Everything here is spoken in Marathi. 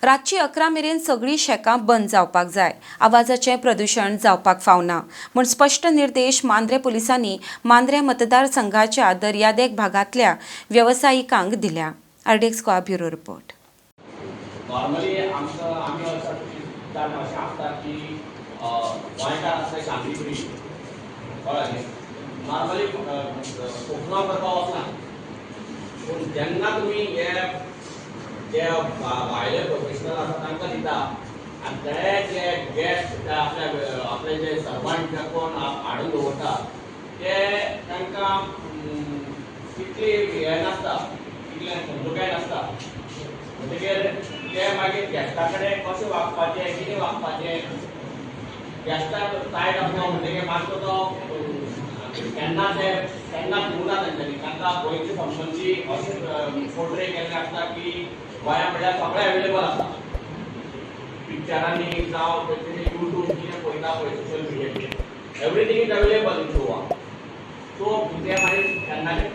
रातची 11 मेरेन सगळीं शेकां बंद जावपाक जाय, आवाजाचें प्रदूषण जावपाक फावना म्हूण स्पश्ट निर्देश मांद्रे पुलिसांनी मांद्रे मतदारसंघाच्या दर्यादेग भागांतल्या वेवसायिकांक दिल्या. RDX Goa bureau report. Normally आम्ही असं आसता की गोंयकार आसता शांतीप्रिय कळ्ळें. नॉर्मली कोकणां करपाक वचना, पूण जेन्ना तुमी जे भायले प्रोफेशनल आसा तांकां दिता आनी ते जे गेस्ट आपले जे सर्वंट जे कोण हाडून दवरता ते तांकां तितली हें नासता, तितलें समजुकाय नासता. म्हणटकीर ते मागीर गेस्टा कडेन कशें वागपाचें, कितें वागपाचें, गेस्टाक टायट आसता म्हणटकीर मातसो तो केन्ना दिवना तांच्यांनी. तांकां गोंयची संस्कृती अशी पोर्ट्रे केल्ली आसता की गोंया म्हणल्यार सगळें अवेलेबल आसता. पिक्चरांनी जावं यूट्यूब कितें पळयता पळय सोशल मिडियाचेर everything is available in Goa. So ते मागीर केन्नाचे